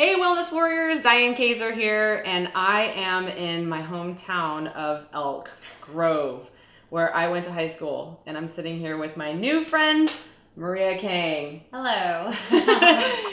Hey Wellness Warriors, Diane Kazer here, and I am in my hometown of Elk Grove, where I went to high school, and I'm sitting here with my new friend, Maria Kang. Hello.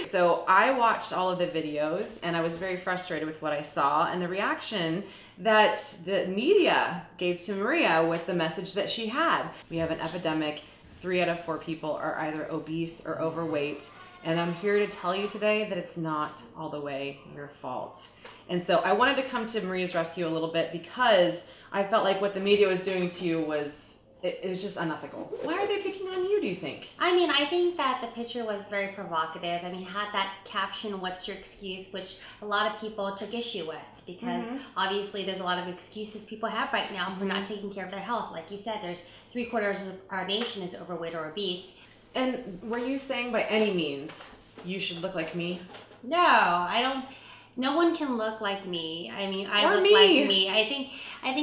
So I watched all of the videos, and I was very frustrated with what I saw and the reaction that the media gave to Maria with the message that she had. We have an epidemic. 3 out of 4 people are either obese or overweight. And I'm here to tell you today that it's not all the way your fault. And so I wanted to come to Maria's rescue a little bit because I felt like what the media was doing to you was, it was just unethical. Why are they picking on you, do you think? I mean, I think that the picture was very provocative. I mean, had that caption, "What's your excuse?" which a lot of people took issue with because obviously there's a lot of excuses people have right now for not taking care of their health. Like you said, there's 3/4 of our nation is overweight or obese. And were you saying by any means you should look like me? No, I don't. No one can look like me. I mean, I or look me. like me. I think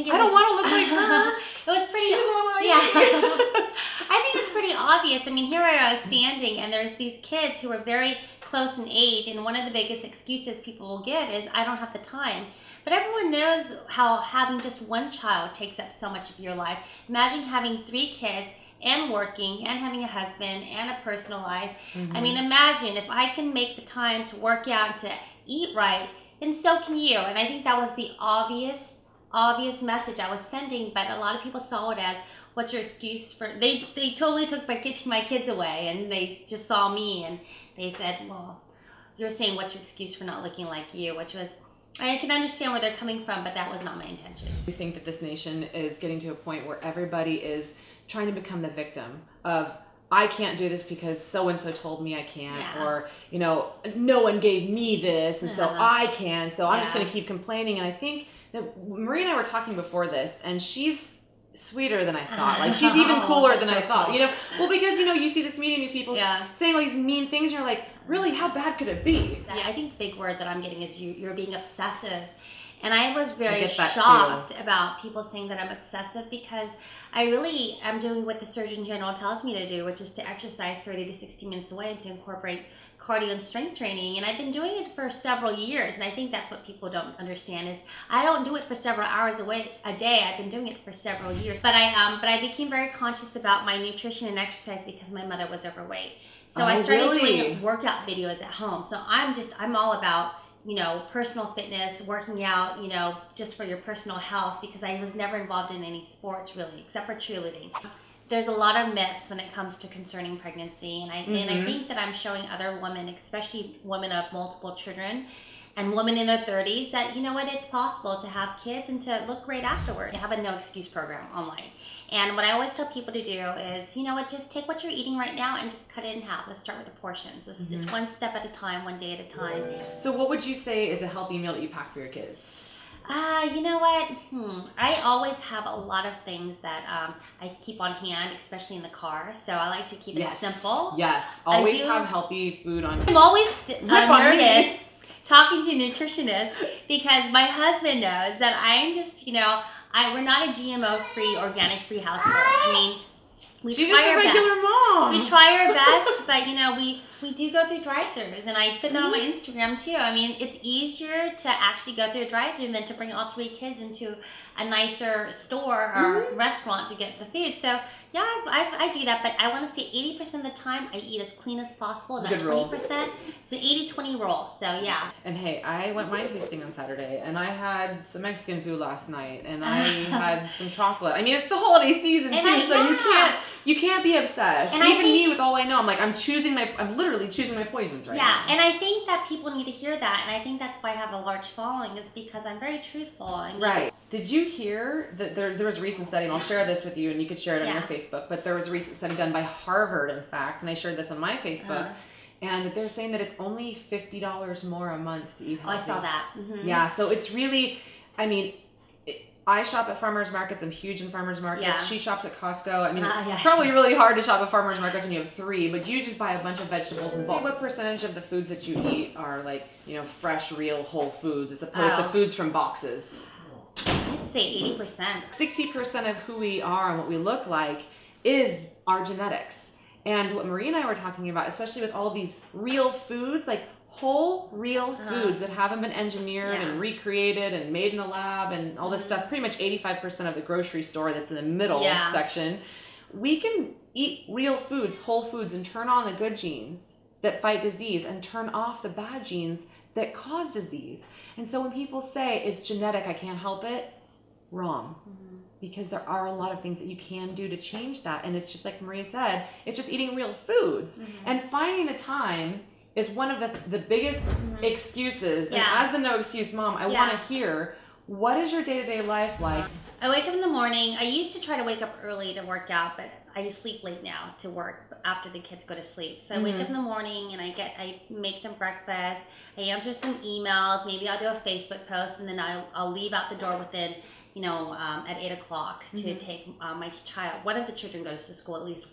it I don't want to look like her. It was pretty. She doesn't want to look yeah. like me. I think it's pretty obvious. I mean, here I was standing, and there's these kids who are very close in age, and one of the biggest excuses people will give is, "I don't have the time." But everyone knows how having just one child takes up so much of your life. Imagine having 3 kids and working and having a husband and a personal life. I mean, imagine if I can make the time to work out and to eat right, then so can you. And I think that was the obvious message I was sending, but a lot of people saw it as, "What's your excuse for..." They totally took my kids away, and they just saw me and they said, "Well, you're saying what's your excuse for not looking like you," which was, I can understand where they're coming from, but that was not my intention. I think that this nation is getting to a point where everybody is trying to become the victim of, I can't do this because so-and-so told me I can't, or, you know, no one gave me this, and so I can, so I'm just going to keep complaining. And I think that Maria and I were talking before this, and she's sweeter than I thought. Like, she's even cooler than I thought. You know, well, because, you know, you see this media and you see people saying all these mean things, and you're like, really, how bad could it be? Yeah, I think the big word that I'm getting is you're being obsessive. And I was very shocked about people saying that I'm obsessive, because I really am doing what the Surgeon General tells me to do, which is to exercise 30 to 60 minutes a way and to incorporate cardio and strength training. And I've been doing it for several years, and I think that's what people don't understand is I don't do it for several hours a day. I've been doing it for several years. But I became very conscious about my nutrition and exercise because my mother was overweight. So I started doing workout videos at home. So I'm all about, you know, personal fitness, working out, you know, just for your personal health, because I was never involved in any sports really, except for cheerleading. There's a lot of myths when it comes to concerning pregnancy, and I think that I'm showing other women, especially women of multiple children and women in their 30s, that, you know what, it's possible to have kids and to look great afterward. I have a no excuse program online. And what I always tell people to do is, you know what, just take what you're eating right now and just cut it in half. Let's start with the portions. It's one step at a time, one day at a time. So what would you say is a healthy meal that you pack for your kids? You know what? I always have a lot of things that I keep on hand, especially in the car. So I like to keep it simple. Yes, always have healthy food on. I'm always nervous talking to nutritionists because my husband knows that I'm just, you know, we're not a GMO-free, organic-free household. I mean, we try our best. Mom. We try our best, but, you know, we do go through drive-thrus, and I put that on my Instagram too. I mean, it's easier to actually go through a drive-thru than to bring all 3 kids into a nicer store or restaurant to get the food. So yeah, I do that, but I want to say 80% of the time I eat as clean as possible. That 20%, it's an 80-20 rule. So yeah. And hey, I went wine tasting on Saturday, and I had some Mexican food last night, and I had some chocolate. I mean, it's the holiday season too, so you can't be obsessed. And even me, with all I know, I'm like, I'm literally choosing my poisons right now. Yeah, and I think that people need to hear that, and I think that's why I have a large following, is because I'm very truthful. I mean, right. Did you hear that there was a recent study, and I'll share this with you, and you could share it on your Facebook, but there was a recent study done by Harvard, in fact, and I shared this on my Facebook, and they're saying that it's only $50 more a month to eat healthy. Oh, I saw that. Yeah, so it's really, I mean, I shop at farmers markets. I'm huge in farmers markets. Yeah. She shops at Costco. I mean, it's probably really hard to shop at farmers markets when you have 3, but you just buy a bunch of vegetables in bulk. What percentage of the foods that you eat are like, you know, fresh, real, whole foods as opposed to foods from boxes? I'd say 80%. 60% of who we are and what we look like is our genetics. And what Maria and I were talking about, especially with all of these real foods, like whole, real foods that haven't been engineered and recreated and made in a lab and all this stuff. Pretty much 85% of the grocery store that's in the middle section. We can eat real foods, whole foods, and turn on the good genes that fight disease and turn off the bad genes that cause disease. And so when people say it's genetic, I can't help it, wrong. Because there are a lot of things that you can do to change that. And it's just like Maria said, it's just eating real foods. And finding the time is one of the biggest excuses. And as a no excuse mom, I want to hear, what is your day-to-day life like? I wake up in the morning. I used to try to wake up early to work out, but I sleep late now to work after the kids go to sleep. So I wake up in the morning and I make them breakfast. I answer some emails. Maybe I'll do a Facebook post, and then I'll leave out the door within, at 8 o'clock to take my child. One of the children goes to school at least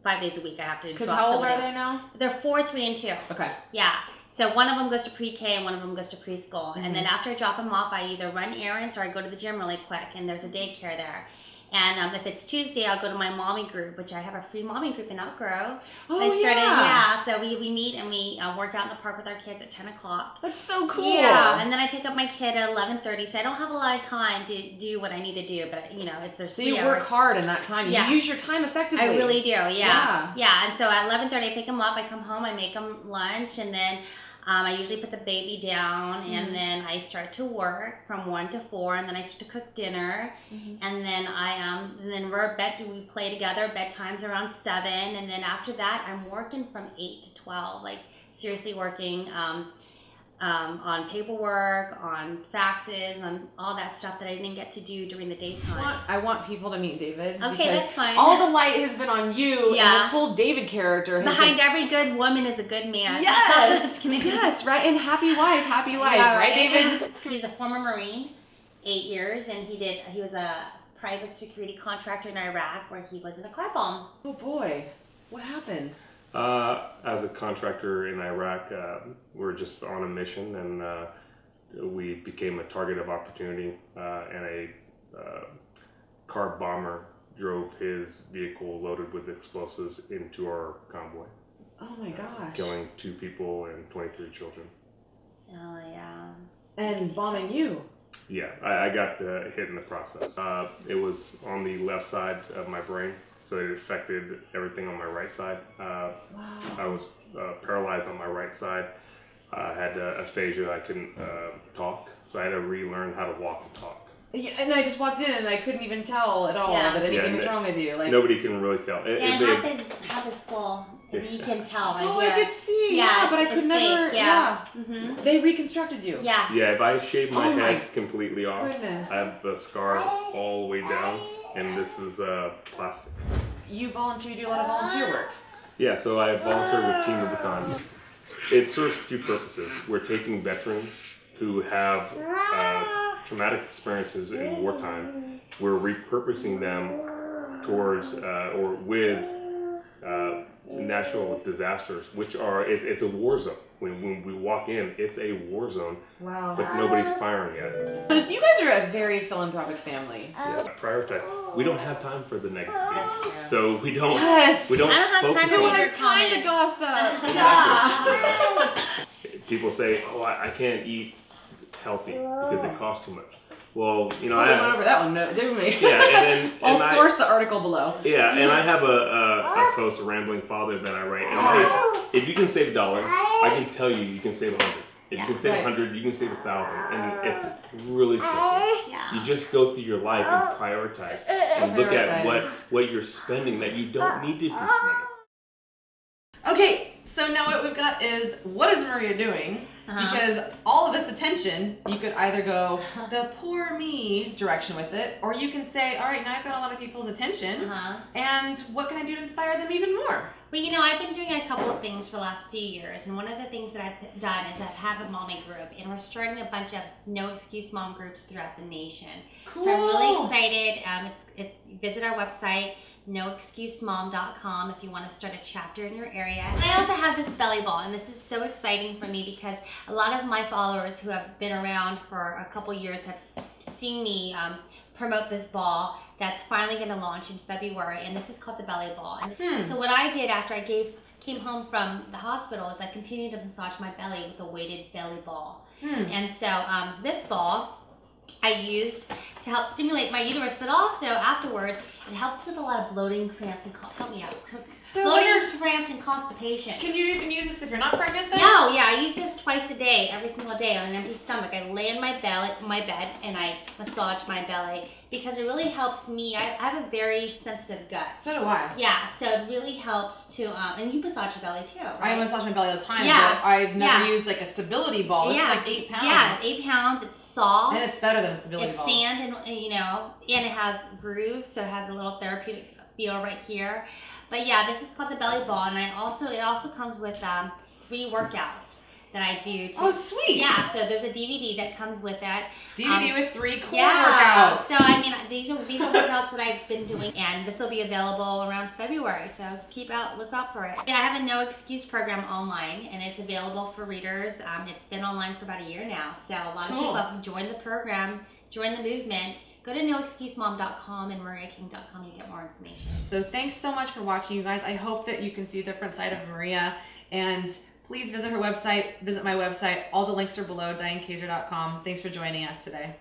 5 days a week. I have to drop Because how old are they now? They're 4, 3, and 2. Okay. Yeah. So one of them goes to pre-K and one of them goes to preschool. And then after I drop them off, I either run errands or I go to the gym really quick, and there's a daycare there. And if it's Tuesday, I'll go to my mommy group, which I have a free mommy group in Elk Grove. So we meet and we work out in the park with our kids at 10 o'clock. That's so cool. Yeah, and then I pick up my kid at 11:30, so I don't have a lot of time to do what I need to do, but if there's 3 hours. So you work hard in that time. You use your time effectively. I really do, yeah. And so at 11:30, I pick them up, I come home, I make them lunch, and then I usually put the baby down, and then I start to work from 1 to 4, and then I start to cook dinner, and then and then we're at bed. We play together. Bedtime's around 7, and then after that, I'm working from 8 to 12. Like seriously working on paperwork, on faxes, on all that stuff that I didn't get to do during the daytime. I want people to meet David. Okay, that's fine. All the light has been on you, and this whole David character. Behind every good woman is a good man. Yes, yes, right. And happy wife, happy life, right, David? He's a former Marine, 8 years, and he was a private security contractor in Iraq where he was in a car bomb. Oh boy, what happened? As a contractor in Iraq, we're just on a mission, and we became a target of opportunity, and a car bomber drove his vehicle loaded with explosives into our convoy. Oh my gosh. Killing 2 people and 23 children. Oh yeah. And bombing you. Yeah, I got hit in the process. It was on the left side of my brain. So it affected everything on my right side. Wow. I was paralyzed on my right side. I had aphasia. I couldn't talk. So I had to relearn how to walk and talk. Yeah, and I just walked in and I couldn't even tell at all that anything was wrong with you. Like nobody can really tell. Half his skull. You can tell right here. I could see. Yeah, but I could never. Fake. Yeah. Mm-hmm. They reconstructed you. Yeah. Yeah, if I shave my head completely off, goodness. I have the scar all the way down, and this is plastic. You volunteer, do a lot of volunteer work. Yeah, so I volunteer with Team Rubicon. It serves 2 purposes. We're taking veterans who have traumatic experiences in wartime. We're repurposing them towards or with natural disasters, which are it's a war zone. When we walk in, it's a war zone. Wow. But nobody's firing yet. So you guys are a very philanthropic family. Yes, prioritize. We don't have time for the negativity, so we don't. Yes. We don't. I don't have time Who for has time to gossip? Exactly. People say, "Oh, I can't eat healthy because it costs too much." Well, I went over that one, didn't we? Yeah, and I'll source the article below. Yeah, and I have a post, a rambling father, that I write. And if you can save $1, I can tell you can save 100. If you can save 100, you can save 1,000, and it's really simple. Yeah. You just go through your life and prioritize, and look at what you're spending that you don't need to be spending. Okay, so now what we've got is, what is Maria doing? Because all of this attention, you could either go the poor me direction with it, or you can say, all right, now I've got a lot of people's attention, and what can I do to inspire them even more? Well, I've been doing a couple of things for the last few years, and one of the things that I've done is I have a mommy group, and we're starting a bunch of no excuse mom groups throughout the nation. Cool. So I'm really excited. Visit our website, noexcusemom.com, if you want to start a chapter in your area. And I also have this belly ball, and this is so exciting for me because a lot of my followers who have been around for a couple years have seen me promote this ball that's finally going to launch in February, and this is called the belly ball. And so what I did after I came home from the hospital is I continued to massage my belly with a weighted belly ball. And so this ball I used to help stimulate my uterus, but also afterwards it helps with a lot of bloating, cramps, and help me out. Bloating, cramps, and constipation. Can you even use this if you're not pregnant then? No, yeah, I use this twice a day, every single day on an empty stomach. I lay in my bed, and I massage my belly because it really helps me. I have a very sensitive gut. So do I. Yeah, so it really helps to, and you massage your belly too, right? I massage my belly all the time, Yeah. but I've never used like a stability ball. This is like 8 pounds. Yeah, it's 8 pounds. It's soft. And it's better than a stability ball. It's sand, and and it has grooves, so it has a little therapeutic feel right here. But yeah, this is called the belly ball, and it also comes with 3 workouts that I do. Oh, sweet! Yeah, so there's a DVD that comes with that. DVD with 3 core workouts. So I mean, these are workouts that I've been doing, and this will be available around February. So look out for it. And I have a No Excuse program online, and it's available for readers. It's been online for about a year now, so a lot of people have joined the program, joined the movement. Go to noexcusemom.com and mariakang.com to get more information. So thanks so much for watching, you guys. I hope that you can see a different side of Maria. And please visit her website, visit my website. All the links are below, dianekazer.com. Thanks for joining us today.